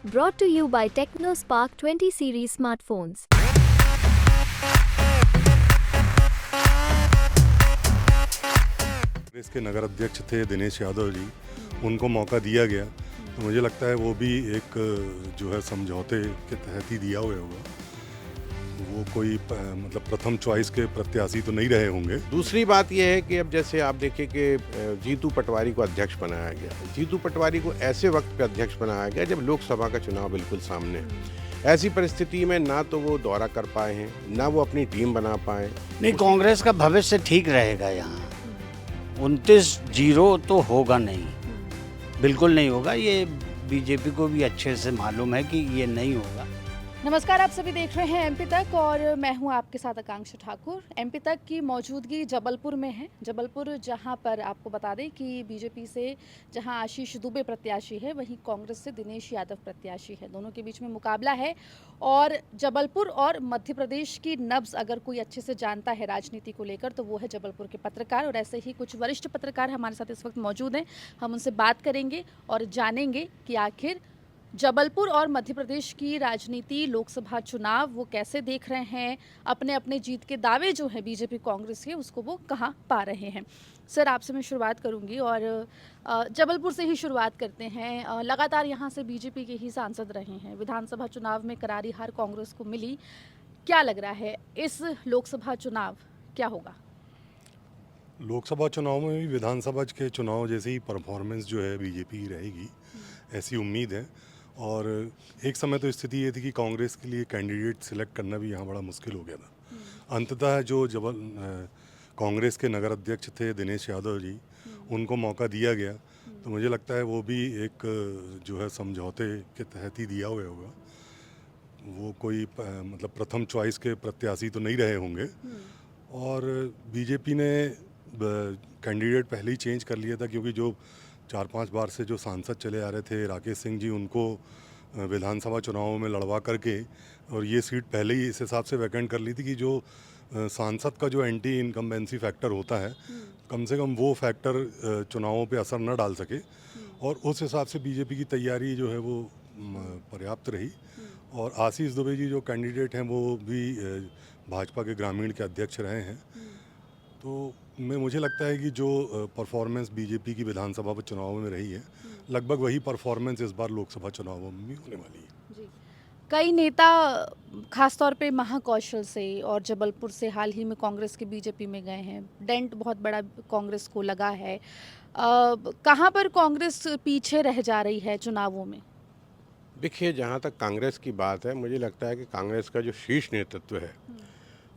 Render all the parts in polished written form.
Brought to you by TechnoSpark 20 series smartphones. Congress के नगर अध्यक्ष थे दिनेश यादव जी, उनको मौका दिया गया तो मुझे लगता है वो भी एक जो है समझौते के तहत ही दिया हुआ होगा। वो कोई मतलब प्रथम चॉइस के प्रत्याशी तो नहीं रहे होंगे। दूसरी बात यह है कि अब जैसे आप देखिए कि जीतू पटवारी को अध्यक्ष बनाया गया। जीतू पटवारी को ऐसे वक्त पे अध्यक्ष बनाया गया जब लोकसभा का चुनाव बिल्कुल सामने है। ऐसी परिस्थिति में ना तो वो दौरा कर पाए हैं, ना वो अपनी टीम बना पाए। नहीं, कांग्रेस का भविष्य ठीक रहेगा यहाँ। 29-0 तो होगा नहीं, बिल्कुल नहीं होगा। ये बीजेपी को भी अच्छे से मालूम है कि ये नहीं होगा। नमस्कार, आप सभी देख रहे हैं एमपी तक और मैं हूं आपके साथ आकांक्षा ठाकुर। एमपी तक की मौजूदगी जबलपुर में है। जबलपुर जहां पर आपको बता दें कि बीजेपी से जहां आशीष दुबे प्रत्याशी है, वहीं कांग्रेस से दिनेश यादव प्रत्याशी है। दोनों के बीच में मुकाबला है और जबलपुर और मध्य प्रदेश की नब्ज अगर कोई अच्छे से जानता है राजनीति को लेकर तो वो है जबलपुर के पत्रकार। और ऐसे ही कुछ वरिष्ठ पत्रकार हमारे साथ इस वक्त मौजूद हैं। हम उनसे बात करेंगे और जानेंगे कि आखिर जबलपुर और मध्य प्रदेश की राजनीति, लोकसभा चुनाव वो कैसे देख रहे हैं, अपने अपने जीत के दावे जो हैं बीजेपी कांग्रेस के उसको वो कहाँ पा रहे हैं। सर, आपसे मैं शुरुआत करूंगी और जबलपुर से ही शुरुआत करते हैं। लगातार यहाँ से बीजेपी के ही सांसद रहे हैं। विधानसभा चुनाव में करारी हार कांग्रेस को मिली। क्या लग रहा है इस लोकसभा चुनाव क्या होगा? लोकसभा चुनाव में भी विधानसभा के चुनाव जैसी ही परफॉर्मेंस जो है बीजेपी रहेगी, ऐसी उम्मीद है। और एक समय तो स्थिति ये थी कि कांग्रेस के लिए कैंडिडेट सिलेक्ट करना भी यहाँ बड़ा मुश्किल हो गया था। अंततः जो कांग्रेस के नगर अध्यक्ष थे दिनेश यादव जी, उनको मौका दिया गया तो मुझे लगता है वो भी एक जो है समझौते के तहत ही दिया हुआ होगा। वो कोई मतलब प्रथम चॉइस के प्रत्याशी तो नहीं रहे होंगे। और बीजेपी ने कैंडिडेट पहले ही चेंज कर लिया था, क्योंकि जो 4-5 बार से जो सांसद चले आ रहे थे राकेश सिंह जी, उनको विधानसभा चुनावों में लड़वा करके और ये सीट पहले ही इस हिसाब से वैकेंट कर ली थी कि जो सांसद का जो एंटी इनकम्बेंसी फैक्टर होता है, कम से कम वो फैक्टर चुनावों पे असर न डाल सके। और उस हिसाब से बीजेपी की तैयारी जो है वो पर्याप्त रही। और आशीष दुबे जी जो कैंडिडेट हैं वो भी भाजपा के ग्रामीण के अध्यक्ष रहे हैं। तो मुझे लगता है कि जो परफॉर्मेंस बीजेपी की विधानसभा चुनाव में रही है, लगभग वही परफॉर्मेंस इस बार लोकसभा चुनावों में भी होने वाली है। जी, कई नेता खासतौर पे महाकौशल से और जबलपुर से हाल ही में कांग्रेस के बीजेपी में गए हैं। डेंट बहुत बड़ा कांग्रेस को लगा है। कहाँ पर कांग्रेस पीछे रह जा रही है चुनावों में? देखिए, जहाँ तक कांग्रेस की बात है, मुझे लगता है कि कांग्रेस का जो शीर्ष नेतृत्व है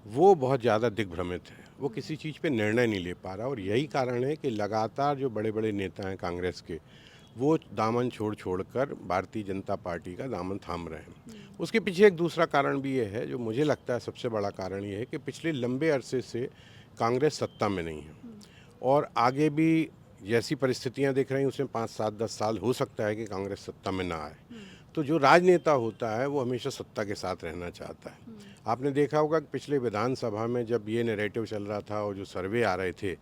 वो बहुत ज़्यादा दिग्भ्रमित है। वो किसी चीज़ पे निर्णय नहीं ले पा रहा और यही कारण है कि लगातार जो बड़े बड़े नेता हैं कांग्रेस के, वो दामन छोड़ कर भारतीय जनता पार्टी का दामन थाम रहे हैं। उसके पीछे एक दूसरा कारण भी ये है, जो मुझे लगता है सबसे बड़ा कारण ये है कि पिछले लंबे अरसे से कांग्रेस सत्ता में नहीं है और आगे भी जैसी परिस्थितियां दिख रही हैं उसमें 5-7-10 साल हो सकता है कि कांग्रेस सत्ता में ना आए। तो जो राजनेता होता है वो हमेशा सत्ता के साथ रहना चाहता है। आपने देखा होगा कि पिछले विधानसभा में जब ये नैरेटिव चल रहा था और जो सर्वे आ रहे थे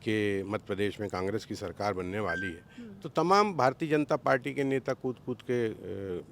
कि मध्य प्रदेश में कांग्रेस की सरकार बनने वाली है, तो तमाम भारतीय जनता पार्टी के नेता कूद के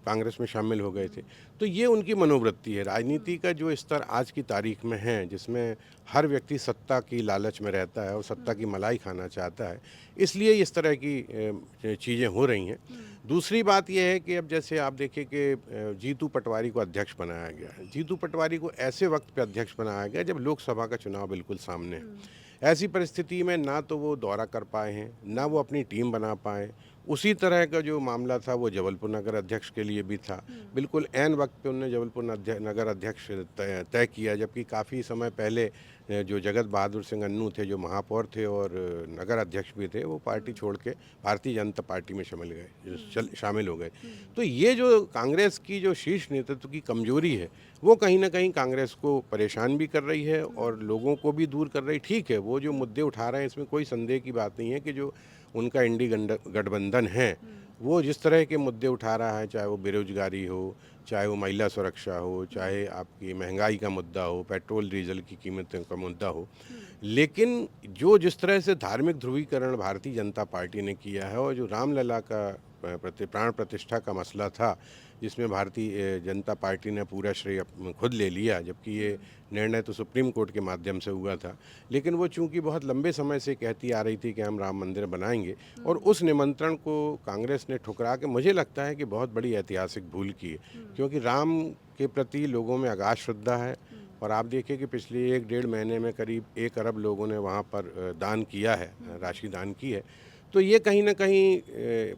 कांग्रेस में शामिल हो गए थे। तो ये उनकी मनोवृत्ति है। राजनीति का जो स्तर आज की तारीख में है, जिसमें हर व्यक्ति सत्ता की लालच में रहता है और सत्ता की मलाई खाना चाहता है, इसलिए इस तरह की चीज़ें हो रही हैं। दूसरी बात यह है कि अब जैसे आप देखिए कि जीतू पटवारी को अध्यक्ष बनाया गया है। जीतू पटवारी को ऐसे वक्त पे अध्यक्ष बनाया गया जब लोकसभा का चुनाव बिल्कुल सामने है। ऐसी परिस्थिति में ना तो वो दौरा कर पाए हैं, ना वो अपनी टीम बना पाए। उसी तरह का जो मामला था वो जबलपुर नगर अध्यक्ष के लिए भी था। बिल्कुल ऐन वक्त पे उन्होंने जबलपुर नगर अध्यक्ष तय किया, जबकि काफ़ी समय पहले जो जगत बहादुर सिंह अन्नू थे, जो महापौर थे और नगर अध्यक्ष भी थे, वो पार्टी छोड़ के भारतीय जनता पार्टी में शामिल हो गए। तो ये जो कांग्रेस की जो शीर्ष नेतृत्व की कमजोरी है, वो कहीं ना कहीं कांग्रेस को परेशान भी कर रही है और लोगों को भी दूर कर रही। ठीक है, वो जो मुद्दे उठा रहे हैं इसमें कोई संदेह की बात नहीं है कि जो उनका इंडी गठबंधन है वो जिस तरह के मुद्दे उठा रहा है, चाहे वो बेरोजगारी हो, चाहे वो महिला सुरक्षा हो, चाहे आपकी महंगाई का मुद्दा हो, पेट्रोल डीजल की कीमतों का मुद्दा हो, लेकिन जो जिस तरह से धार्मिक ध्रुवीकरण भारतीय जनता पार्टी ने किया है और जो रामलला का प्राण प्रतिष्ठा का मसला था, जिसमें भारतीय जनता पार्टी ने पूरा श्रेय खुद ले लिया, जबकि ये निर्णय तो सुप्रीम कोर्ट के माध्यम से हुआ था, लेकिन वो चूंकि बहुत लंबे समय से कहती आ रही थी कि हम राम मंदिर बनाएंगे, और उस निमंत्रण को कांग्रेस ने ठुकरा के मुझे लगता है कि बहुत बड़ी ऐतिहासिक भूल की है, क्योंकि राम के प्रति लोगों में अगाध श्रद्धा है। और आप देखिए कि पिछले 1-1.5 महीने में करीब 1 अरब लोगों ने वहाँ पर दान किया है, राशि दान की है। तो ये कहीं ना कहीं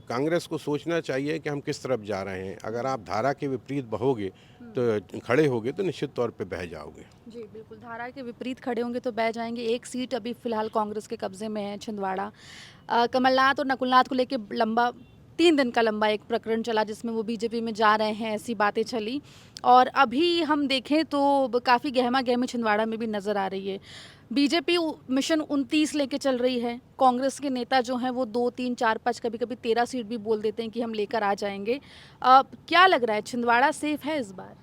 कांग्रेस को सोचना चाहिए कि हम किस तरफ जा रहे हैं। अगर आप धारा के विपरीत बहोगे तो खड़े होगे तो निश्चित तौर पे बह जाओगे। जी बिल्कुल, धारा के विपरीत खड़े होंगे तो बह जाएंगे। एक सीट अभी फिलहाल कांग्रेस के कब्जे में है, छिंदवाड़ा। कमलनाथ और नकुलनाथ को लेके 3 दिन का लंबा एक प्रकरण चला, जिसमें वो बीजेपी में जा रहे हैं, ऐसी बातें चली। और अभी हम देखें तो काफ़ी गहमा गहमी छिंदवाड़ा में भी नज़र आ रही है। बीजेपी मिशन 29 लेके चल रही है। कांग्रेस के नेता जो हैं वो 2, 3, 4, 5, कभी कभी 13 सीट भी बोल देते हैं कि हम लेकर आ जाएंगे। क्या लग रहा है, छिंदवाड़ा सेफ है इस बार?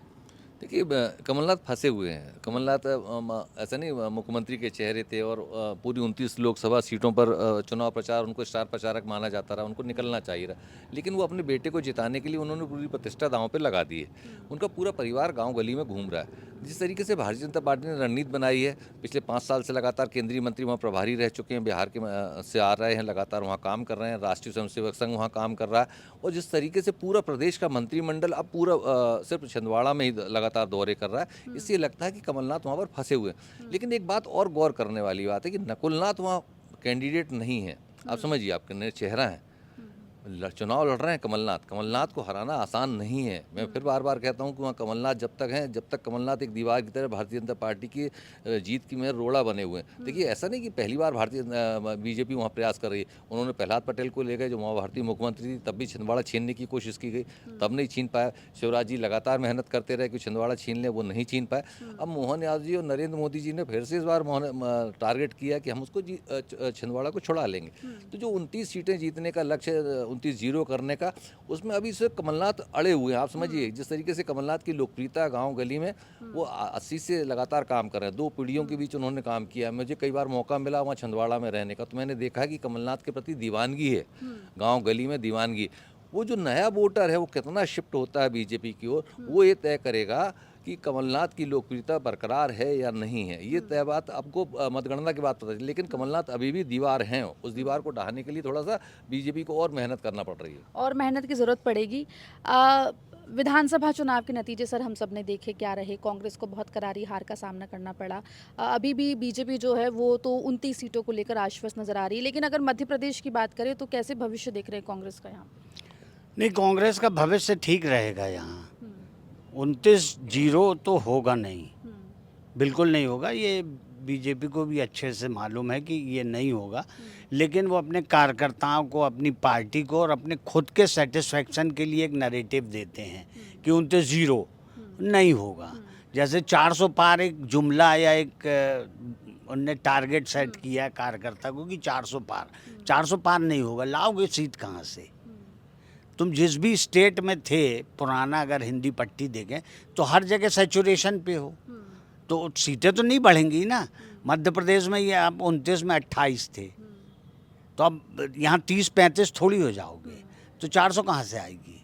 देखिए, कमलनाथ फंसे हुए हैं। कमलनाथ ऐसा नहीं, मुख्यमंत्री के चेहरे थे और पूरी 29 लोकसभा सीटों पर चुनाव प्रचार, उनको स्टार प्रचारक माना जाता रहा, उनको निकलना चाहिए रहा। लेकिन वो अपने बेटे को जिताने के लिए उन्होंने पूरी प्रतिष्ठा दांव पे लगा दी है। उनका पूरा परिवार गांव गली में घूम रहा है। जिस तरीके से भारतीय जनता पार्टी ने रणनीति बनाई है, पिछले 5 साल से लगातार केंद्रीय मंत्री वहाँ प्रभारी रह चुके हैं, बिहार के से आ रहे हैं, लगातार वहाँ काम कर रहे हैं, राष्ट्रीय स्वयंसेवक संघ वहाँ काम कर रहा है, और जिस तरीके से पूरा प्रदेश का मंत्रिमंडल अब पूरा सिर्फ छिंदवाड़ा में ही लगातार दौरे कर रहा है, इससे लगता है कि कमलनाथ वहाँ पर फंसे हुए हैं। लेकिन एक बात और गौर करने वाली बात है कि नकुलनाथ वहाँ कैंडिडेट नहीं है। आप समझिए, आपके नए चेहरा है, चुनाव लड़ रहे हैं कमलनाथ को हराना आसान नहीं है। मैं फिर बार बार कहता हूं कि वहाँ कमलनाथ जब तक कमलनाथ एक दीवार की तरह भारतीय जनता पार्टी की जीत की में रोड़ा बने हुए हैं। देखिए, ऐसा नहीं कि पहली बार बीजेपी वहाँ प्रयास कर रही है। उन्होंने प्रहलाद पटेल को ले गए, जो वहाँ भारतीय मुख्यमंत्री थी, तब भी छिंदवाड़ा छीनने की कोशिश की गई, तब नहीं छीन पाया। शिवराज जी लगातार मेहनत करते रहे कि छिंदवाड़ा छीन लें, वो नहीं छीन पाए। अब मोहन यादव जी और नरेंद्र मोदी जी ने फिर से इस बार टारगेट किया कि हम उसको छिंदवाड़ा को छुड़ा लेंगे। तो जो 29 सीटें जीतने का लक्ष्य, 29-0 करने का, उसमें अभी सिर्फ कमलनाथ अड़े हुए हैं। आप समझिए, जिस तरीके से कमलनाथ की लोकप्रियता गांव गली में, वो 80 से लगातार काम कर रहे हैं। 2 पीढ़ियों के बीच उन्होंने काम किया। मुझे कई बार मौका मिला वहाँ छिंदवाड़ा में रहने का, तो मैंने देखा कि कमलनाथ के प्रति दीवानगी है, गांव गली में दीवानगी। वो जो नया वोटर है वो कितना शिफ्ट होता है बीजेपी की ओर, वो ये तय करेगा कि कमलनाथ की लोकप्रियता बरकरार है या नहीं है। ये तय बात आपको मतगणना के बाद पता चली। लेकिन कमलनाथ अभी भी दीवार हैं, उस दीवार को ढहाने के लिए थोड़ा सा बीजेपी को और मेहनत करना पड़ रही है, और मेहनत की ज़रूरत पड़ेगी। विधानसभा चुनाव के नतीजे सर हम सब ने देखे क्या रहे। कांग्रेस को बहुत करारी हार का सामना करना पड़ा। अभी भी बीजेपी जो है वो तो 29 सीटों को लेकर आश्वस्त नज़र आ रही है। लेकिन अगर मध्य प्रदेश की बात करें तो कैसे भविष्य देख रहे हैं कांग्रेस का यहाँ? नहीं, कांग्रेस का भविष्य ठीक रहेगा यहाँ। 29-0 तो होगा नहीं, बिल्कुल नहीं होगा। ये बीजेपी को भी अच्छे से मालूम है कि ये नहीं होगा। लेकिन वो अपने कार्यकर्ताओं को, अपनी पार्टी को और अपने खुद के सेटिस्फैक्शन के लिए एक नैरेटिव देते हैं कि 29-0 नहीं होगा। जैसे 400 पार एक जुमला या एक उनने टारगेट सेट किया है कार्यकर्ता को कि 400 पार नहीं होगा। लाओगे सीट कहाँ से? तुम जिस भी स्टेट में थे पुराना, अगर हिंदी पट्टी देखें तो हर जगह सैचुरेशन पे हो, तो सीटें तो नहीं बढ़ेंगी ना। मध्य प्रदेश में ये आप 29 में 28 थे, तो अब यहाँ 30-35 थोड़ी हो जाओगे, तो 400 कहाँ से आएगी?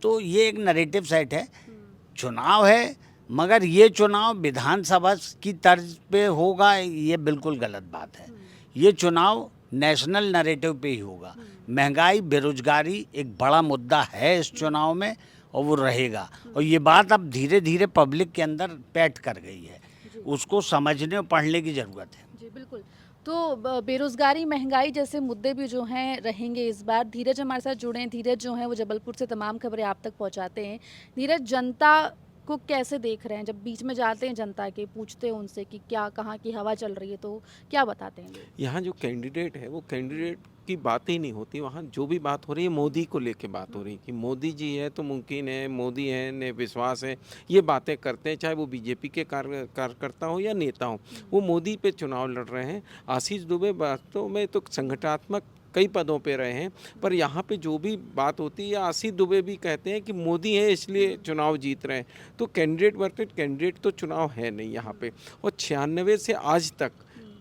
तो ये एक नैरेटिव सेट है। चुनाव है, मगर ये चुनाव विधानसभा की तर्ज पे होगा, ये बिल्कुल गलत बात है। ये चुनाव नेशनल नैरेटिव पे ही होगा। महंगाई, बेरोजगारी एक बड़ा मुद्दा है इस चुनाव में, और वो रहेगा। और ये बात अब धीरे धीरे पब्लिक के अंदर पैठ कर गई है, उसको समझने और पढ़ने की ज़रूरत है। जी बिल्कुल। तो बेरोजगारी, महंगाई जैसे मुद्दे भी जो हैं रहेंगे इस बार। धीरज हमारे साथ जुड़े हैं। धीरज जो हैं वो जबलपुर से तमाम खबरें आप तक पहुंचाते हैं। धीरज, जनता को कैसे देख रहे हैं? जब बीच में जाते हैं जनता के, पूछते हैं उनसे कि क्या कहाँ की हवा चल रही है, तो क्या बताते हैं? यहाँ जो कैंडिडेट है वो कैंडिडेट की बात ही नहीं होती। वहाँ जो भी बात हो रही है मोदी को लेके बात हो रही है कि मोदी जी है तो मुमकिन है, मोदी है ने विश्वास है, ये बातें करते हैं। चाहे वो बीजेपी के कार्यकर्ता हो या नेता हो, वो मोदी पे चुनाव लड़ रहे हैं। आशीष दुबे वास्तव में तो संगठनात्मक कई पदों पे रहे हैं, पर यहाँ पे जो भी बात होती है, या आशीष दुबे भी कहते हैं कि मोदी है इसलिए चुनाव जीत रहे हैं। तो कैंडिडेट वर्सेस कैंडिडेट तो चुनाव है नहीं यहाँ पे। और 96 से आज तक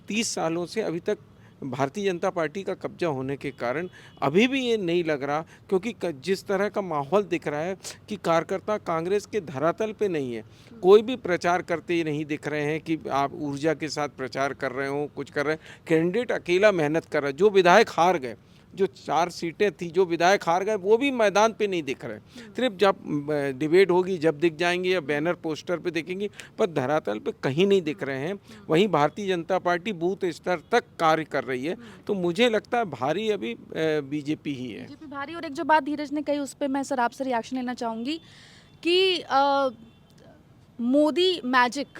30 सालों से अभी तक भारतीय जनता पार्टी का कब्जा होने के कारण अभी भी ये नहीं लग रहा, क्योंकि जिस तरह का माहौल दिख रहा है कि कार्यकर्ता कांग्रेस के धरातल पे नहीं है, कोई भी प्रचार करते ही नहीं दिख रहे हैं कि आप ऊर्जा के साथ प्रचार कर रहे हो, कुछ कर रहे हैं। कैंडिडेट अकेला मेहनत कर रहा है। जो विधायक हार गए, जो 4 सीटें थी, जो विधायक हार गए, वो भी मैदान पे नहीं दिख रहे। सिर्फ जब डिबेट होगी जब दिख जाएंगे या बैनर पोस्टर पे दिखेंगे, पर धरातल पे कहीं नहीं दिख रहे हैं। वहीं भारतीय जनता पार्टी बूथ स्तर तक कार्य कर रही है, तो मुझे लगता है भारी अभी बीजेपी ही है। बीजेपी भारी। और एक जो बात धीरज ने कही उस पर मैं सर आपसे रिएक्शन लेना चाहूँगी कि मोदी मैजिक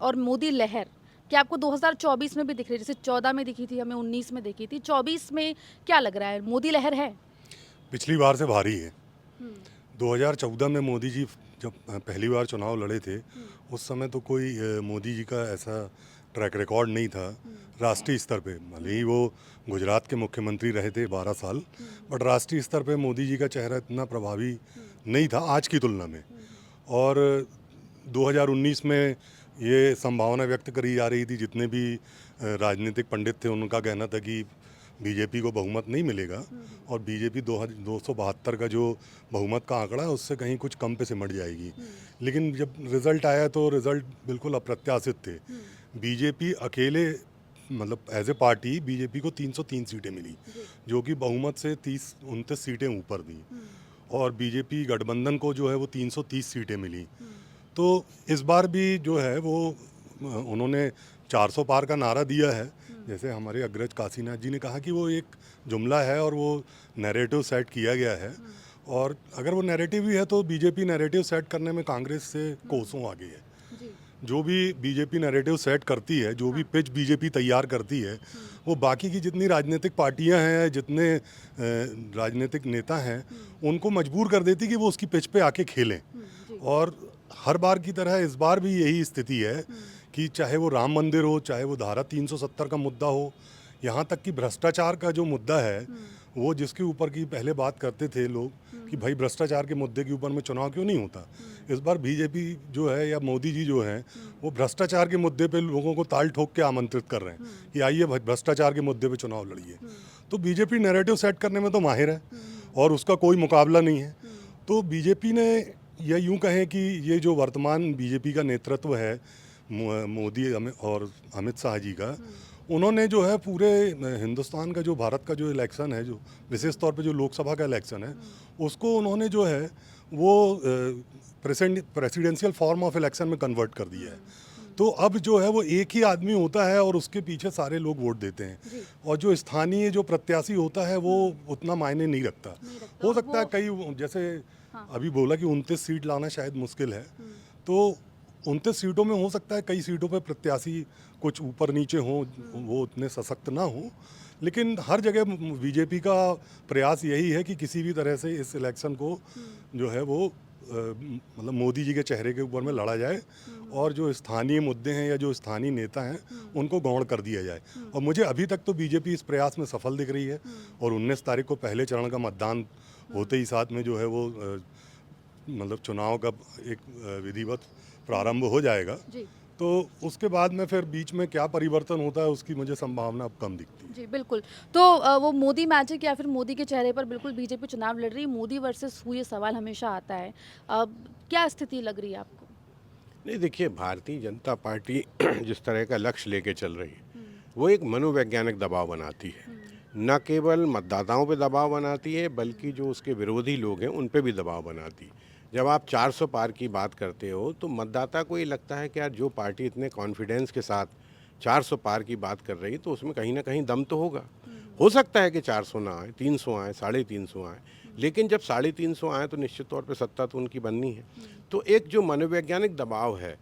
और मोदी लहर क्या आपको 2024 में भी दिख रही है? जैसे 14 में दिखी थी, हमें 19 में दिखी थी, 24 में क्या लग रहा है, मोदी लहर है? पिछली बार से भारी है। 2014 में मोदी जी जब पहली बार चुनाव लड़े थे, उस समय तो कोई मोदी जी का ऐसा ट्रैक रिकॉर्ड नहीं था राष्ट्रीय स्तर पे। भले ही वो गुजरात के मुख्यमंत्री रहे थे 12 साल, बट राष्ट्रीय स्तर पे मोदी जी का चेहरा इतना प्रभावी नहीं था आज की तुलना में। और 2019 में ये संभावना व्यक्त करी जा रही थी, जितने भी राजनीतिक पंडित थे उनका कहना था कि बीजेपी को बहुमत नहीं मिलेगा और बीजेपी 272 का जो बहुमत का आंकड़ा है उससे कहीं कुछ कम पे सिमट जाएगी। लेकिन जब रिज़ल्ट आया तो रिज़ल्ट बिल्कुल अप्रत्याशित थे। बीजेपी अकेले, मतलब एज ए पार्टी बीजेपी को 303 सीटें मिली, जो कि बहुमत से 29 सीटें ऊपर थी। और बीजेपी गठबंधन को जो है वो 330 सीटें मिली। तो इस बार भी जो है वो उन्होंने 400 पार का नारा दिया है। जैसे हमारे अग्रज काशीनाथ जी ने कहा कि वो एक जुमला है और वो नैरेटिव सेट किया गया है। और अगर वो नैरेटिव ही है तो बीजेपी नैरेटिव सेट करने में कांग्रेस से कोसों आगे है। जो भी बीजेपी नैरेटिव सेट करती है, जो भी पिच बीजेपी तैयार करती है, वो बाकी की जितनी राजनीतिक पार्टियां हैं, जितने राजनीतिक नेता हैं, उनको मजबूर कर देती कि वो उसकी पिच पे आके खेलें। और हर बार की तरह इस बार भी यही स्थिति है कि चाहे वो राम मंदिर हो, चाहे वो धारा 370 का मुद्दा हो, यहाँ तक कि भ्रष्टाचार का जो मुद्दा है, वो जिसके ऊपर की पहले बात करते थे लोग कि भाई भ्रष्टाचार के मुद्दे के ऊपर में चुनाव क्यों नहीं होता, इस बार बीजेपी जो है या मोदी जी जो हैं वो भ्रष्टाचार के मुद्दे पे लोगों को ताल ठोक के आमंत्रित कर रहे हैं कि आइए भ्रष्टाचार के मुद्दे पे चुनाव लड़िए। तो बीजेपी नैरेटिव सेट करने में तो माहिर है और उसका कोई मुकाबला नहीं है। तो बीजेपी ने, या यूँ कहें कि ये जो वर्तमान बीजेपी का नेतृत्व है मोदी और अमित शाह जी का, उन्होंने जो है पूरे हिंदुस्तान का, जो भारत का जो इलेक्शन है, जो विशेष तौर पे जो लोकसभा का इलेक्शन है, उसको उन्होंने जो है वो प्रेसिडेंशियल फॉर्म ऑफ इलेक्शन में कन्वर्ट कर दिया है। तो अब जो है वो एक ही आदमी होता है और उसके पीछे सारे लोग वोट देते हैं, और जो स्थानीय जो प्रत्याशी होता है वो उतना मायने नहीं रखता। हो सकता है कई, जैसे अभी बोला कि 29 सीट लाना शायद मुश्किल है, तो 29 सीटों में हो सकता है कई सीटों पर प्रत्याशी कुछ ऊपर नीचे हों, वो उतने सशक्त ना हों, लेकिन हर जगह बीजेपी का प्रयास यही है कि किसी भी तरह से इस इलेक्शन को जो है वो मतलब मोदी जी के चेहरे के ऊपर में लड़ा जाए और जो स्थानीय मुद्दे हैं या जो स्थानीय नेता हैं उनको गौण कर दिया जाए। और मुझे अभी तक तो बीजेपी इस प्रयास में सफल दिख रही है। और 19 तारीख को पहले चरण का मतदान होते ही साथ में जो है वो मतलब चुनाव का एक विधिवत प्रारंभ हो जाएगा। तो उसके बाद में फिर बीच में क्या परिवर्तन होता है उसकी मुझे संभावना अब कम दिखती है। जी बिल्कुल। तो वो मोदी मैजिक या फिर मोदी के चेहरे पर बिल्कुल बीजेपी चुनाव लड़ रही है, मोदी वर्सेस हु, ये सवाल हमेशा आता है। अब क्या स्थिति लग रही है आपको? नहीं, देखिए, भारतीय जनता पार्टी जिस तरह का लक्ष्य लेके चल रही है वो एक मनोवैज्ञानिक दबाव बनाती है। न केवल मतदाताओं पे दबाव बनाती है बल्कि जो उसके विरोधी लोग हैं उन पे भी दबाव बनाती है। जब आप 400 पार की बात करते हो तो मतदाता को ये लगता है कि यार जो पार्टी इतने कॉन्फिडेंस के साथ 400 पार की बात कर रही है तो उसमें कहीं ना कहीं दम तो होगा। हो सकता है कि 400 ना आए, 300 आए, 350 आए, लेकिन जब 350 आए तो निश्चित तौर पे सत्ता तो उनकी बननी है। तो एक जो मनोवैज्ञानिक दबाव है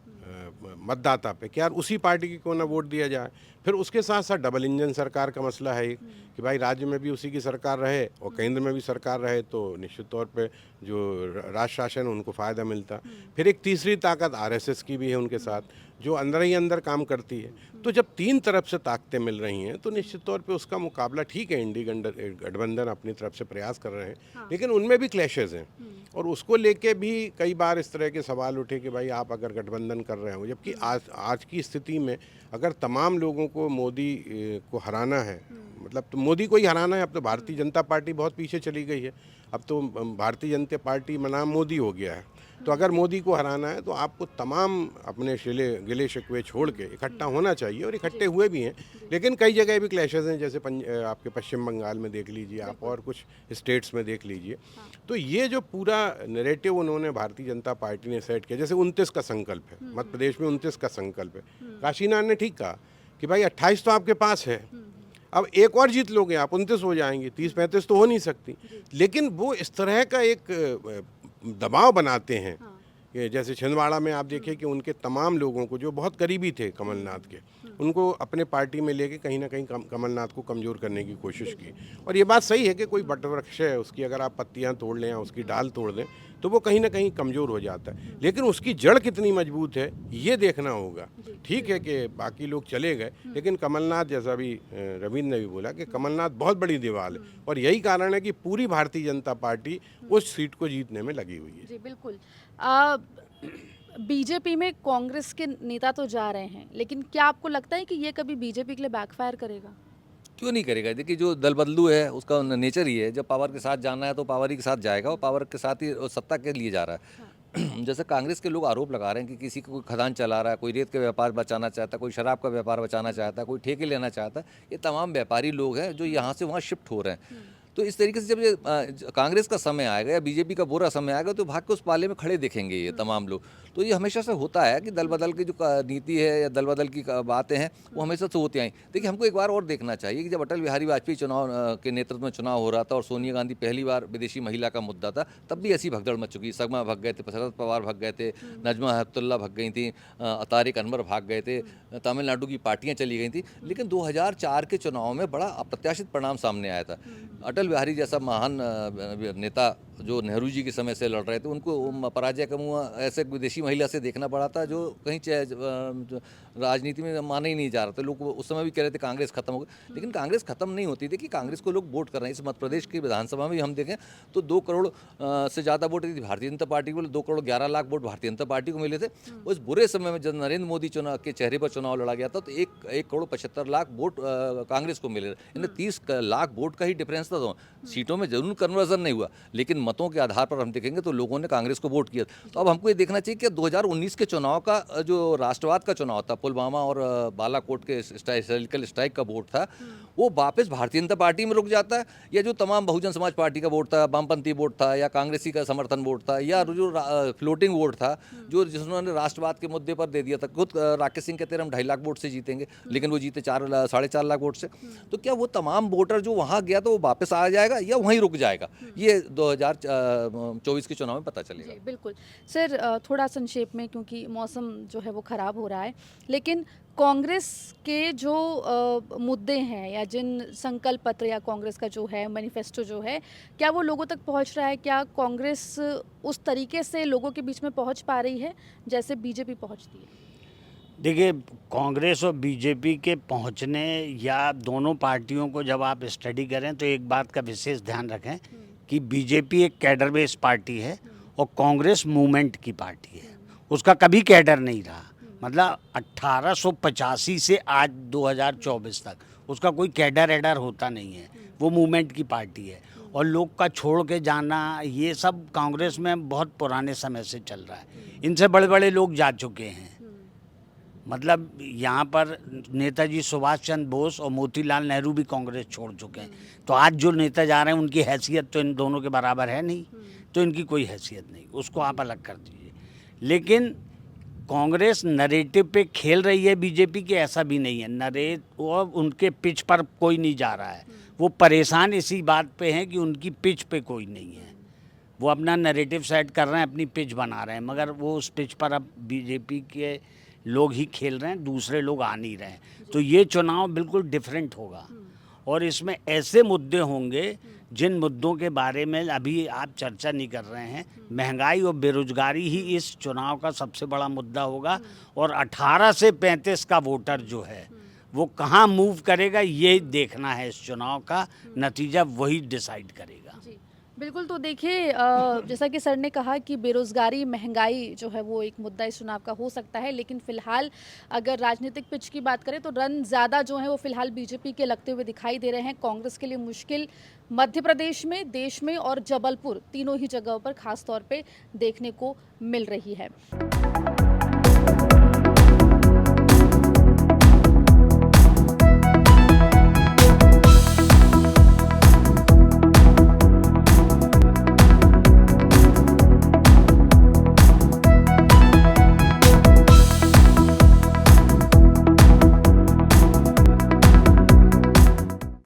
मतदाता पे कि यार उसी पार्टी की क्यों ना वोट दिया जाए। फिर उसके साथ साथ डबल इंजन सरकार का मसला है एक कि भाई राज्य में भी उसी की सरकार रहे और केंद्र में भी सरकार रहे तो निश्चित तौर पे जो राज शासन है उनको फ़ायदा मिलता। फिर एक तीसरी ताकत आरएसएस की भी है उनके साथ, जो अंदर ही अंदर काम करती है। तो जब तीन तरफ से ताकतें मिल रही हैं तो निश्चित तौर पे उसका मुकाबला, ठीक है इंडी गठबंधन अपनी तरफ से प्रयास कर रहे हैं लेकिन उनमें भी क्लैशेज हैं और उसको लेके भी कई बार इस तरह के सवाल उठे कि भाई आप अगर गठबंधन कर रहे हो जबकि आज की स्थिति में अगर तमाम लोगों को मोदी को हराना है, मतलब तो मोदी को ही हराना है। अब तो भारतीय जनता पार्टी बहुत पीछे चली गई है, अब तो भारतीय जनता पार्टी में नाम मोदी हो गया है। तो अगर मोदी को हराना है तो आपको तमाम अपने गिले शिकवे छोड़ के इकट्ठा होना चाहिए, और इकट्ठे हुए भी हैं। लेकिन कई जगह भी क्लैशेस हैं, जैसे आपके पश्चिम बंगाल में देख लीजिए आप, और कुछ स्टेट्स में देख लीजिए। तो ये जो पूरा नैरेटिव उन्होंने भारतीय जनता पार्टी ने सेट किया, जैसे 29 का संकल्प है, मध्य प्रदेश में 29 का संकल्प है। काशीनाथ ने ठीक कहा कि भाई 28 तो आपके पास है, अब एक और जीत लोगे आप 29 हो जाएंगे, 30-35 तो हो नहीं सकती। लेकिन वो इस तरह का एक दबाव बनाते हैं कि जैसे छिंदवाड़ा में आप देखिए कि उनके तमाम लोगों को जो बहुत करीबी थे कमलनाथ के, उनको अपने पार्टी में लेके कहीं ना कहीं कमलनाथ को कमज़ोर करने की कोशिश की। और ये बात सही है कि कोई वटवृक्ष है, उसकी अगर आप पत्तियां तोड़ लें या उसकी डाल तोड़ दें तो वो कहीं ना कहीं कमज़ोर हो जाता है, लेकिन उसकी जड़ कितनी मजबूत है ये देखना होगा। ठीक है कि बाकी लोग चले गए, लेकिन कमलनाथ, जैसा भी रविंद्र ने भी बोला कि कमलनाथ बहुत बड़ी दीवार है, और यही कारण है कि पूरी भारतीय जनता पार्टी उस सीट को जीतने में लगी हुई है। जी बिल्कुल। बीजेपी में कांग्रेस के नेता तो जा रहे हैं, लेकिन क्या आपको लगता है कि ये कभी बीजेपी के लिए बैकफायर करेगा? क्यों नहीं करेगा? देखिए, जो दल बदलू है उसका नेचर ही है, जब पावर के साथ जाना है तो पावर ही के साथ जाएगा, और पावर के साथ ही सत्ता के लिए जा रहा है। जैसे कांग्रेस के लोग आरोप लगा रहे हैं कि किसी को कोई खदान चला रहा है, कोई रेत का व्यापार बचाना चाहता है, कोई शराब का व्यापार बचाना चाहता है, कोई ठेके लेना चाहता है, ये तमाम व्यापारी लोग हैं जो यहाँ से वहाँ शिफ्ट हो रहे हैं। तो इस तरीके से जब ये कांग्रेस का समय आएगा या बीजेपी का बुरा समय आएगा तो भाग के उस पाले में खड़े दिखेंगे ये तमाम लोग। तो ये हमेशा से होता है कि दल बदल की जो नीति है या दल बदल की बातें हैं वो हमेशा से होती आई। देखिए, हमको एक बार और देखना चाहिए कि जब अटल बिहारी वाजपेयी चुनाव के नेतृत्व में चुनाव हो रहा था और सोनिया गांधी पहली बार विदेशी महिला का मुद्दा था, तब भी ऐसी भगदड़ मच चुकी। सगमा भाग गए थे, शरद पवार भाग गए थे, नजमा हेपतुल्ला भाग गई थी, तारिक अनवर भाग गए थे, तमिलनाडु की पार्टियाँ चली गई थी। लेकिन 2004 के चुनाव में बड़ा अप्रत्याशित परिणाम सामने आया था। अटल बिहारी जैसा महान नेता जो नेहरू जी के समय से लड़ रहे थे, उनको पराजय का मुँह ऐसे विदेशी महिला से देखना पड़ा था जो कहीं राजनीति में माना ही नहीं जा रहा था। लोग उस समय भी कह रहे थे कांग्रेस खत्म हो गई, लेकिन कांग्रेस खत्म नहीं होती थी कि कांग्रेस को लोग वोट कर रहे हैं। इस मध्य प्रदेश की विधानसभा में भी हम देखें तो 2 करोड़ से ज़्यादा वोट यदि भारतीय जनता पार्टी को, 2 करोड़ 11 लाख वोट भारतीय जनता पार्टी को मिले थे। उस बुरे समय में जब नरेंद्र मोदी चुनाव के चेहरे पर चुनाव लड़ा गया था तो 1 करोड़ 75 लाख वोट कांग्रेस को मिले, यानी 30 लाख वोट का ही डिफरेंस था। तो सीटों में जरूर कन्वर्जन नहीं हुआ, लेकिन मतों के आधार पर हम देखेंगे तो लोगों ने कांग्रेस को वोट किया। तो अब हमको ये देखना चाहिए कि 2019 के चुनाव का जो राष्ट्रवाद का चुनाव था, पुलवामा और बालाकोट के सर्जिकल स्ट्राइक का वोट था, वो वापस भारतीय जनता पार्टी में रुक जाता है, या जो तमाम बहुजन समाज पार्टी का वोट था, वामपंथी वोट था, या कांग्रेसी का समर्थन वोट था, या जो फ्लोटिंग वोट था जो जिन्होंने राष्ट्रवाद के मुद्दे पर दे दिया था। खुद राकेश सिंह कहते हैं हम 2.5 लाख वोट से जीतेंगे, लेकिन वो जीते 4.5 लाख वोट से। तो क्या वो तमाम वोटर जो वहाँ गया तो वो वापस आ जाएगा या वहीं रुक जाएगा, ये 2024 के चुनाव में पता चलेगा। जी बिल्कुल। सर, थोड़ा संक्षेप में, क्योंकि मौसम जो है वो ख़राब हो रहा है, लेकिन कांग्रेस के जो मुद्दे हैं या जिन संकल्प पत्र या कांग्रेस का जो है मैनिफेस्टो जो है, क्या वो लोगों तक पहुंच रहा है? क्या कांग्रेस उस तरीके से लोगों के बीच में पहुंच पा रही है जैसे बीजेपी पहुंचती है? देखिए, कांग्रेस और बीजेपी के पहुंचने या दोनों पार्टियों को जब आप स्टडी करें तो एक बात का विशेष ध्यान रखें कि बीजेपी एक कैडर बेस पार्टी है और कांग्रेस मूवमेंट की पार्टी है। उसका कभी कैडर नहीं रहा, मतलब 1885 से आज 2024 तक उसका कोई कैडर एडर होता नहीं है, वो मूवमेंट की पार्टी है। और लोग का छोड़ के जाना ये सब कांग्रेस में बहुत पुराने समय से चल रहा है। इनसे बड़े बड़े लोग जा चुके हैं, मतलब यहाँ पर नेताजी सुभाष चंद्र बोस और मोतीलाल नेहरू भी कांग्रेस छोड़ चुके हैं। तो आज जो नेता जा रहे हैं उनकी हैसियत तो इन दोनों के बराबर है नहीं, तो इनकी कोई हैसियत नहीं, उसको आप अलग कर दीजिए। लेकिन कांग्रेस नरेटिव पे खेल रही है बीजेपी के, ऐसा भी नहीं है। वो उनके पिच पर कोई नहीं जा रहा है, वो परेशान इसी बात पे हैं कि उनकी पिच पे कोई नहीं है। वो अपना नरेटिव सेट कर रहे हैं, अपनी पिच बना रहे हैं, मगर वो उस पिच पर अब बीजेपी के लोग ही खेल रहे हैं, दूसरे लोग आ नहीं रहे हैं। तो ये चुनाव बिल्कुल डिफरेंट होगा और इसमें ऐसे मुद्दे होंगे जिन मुद्दों के बारे में अभी आप चर्चा नहीं कर रहे हैं। महंगाई और बेरोजगारी ही इस चुनाव का सबसे बड़ा मुद्दा होगा और 18 से 35 का वोटर जो है वो कहाँ मूव करेगा ये देखना है। इस चुनाव का नतीजा वही डिसाइड करेगा। जी बिल्कुल, तो देखिए जैसा कि सर ने कहा कि बेरोज़गारी, महंगाई जो है वो एक मुद्दा इस चुनाव का हो सकता है, लेकिन फ़िलहाल अगर राजनीतिक पिच की बात करें तो रन ज़्यादा जो है वो फ़िलहाल बीजेपी के लगते हुए दिखाई दे रहे हैं। कांग्रेस के लिए मुश्किल मध्य प्रदेश में, देश में और जबलपुर, तीनों ही जगहों पर ख़ास तौर पे देखने को मिल रही है।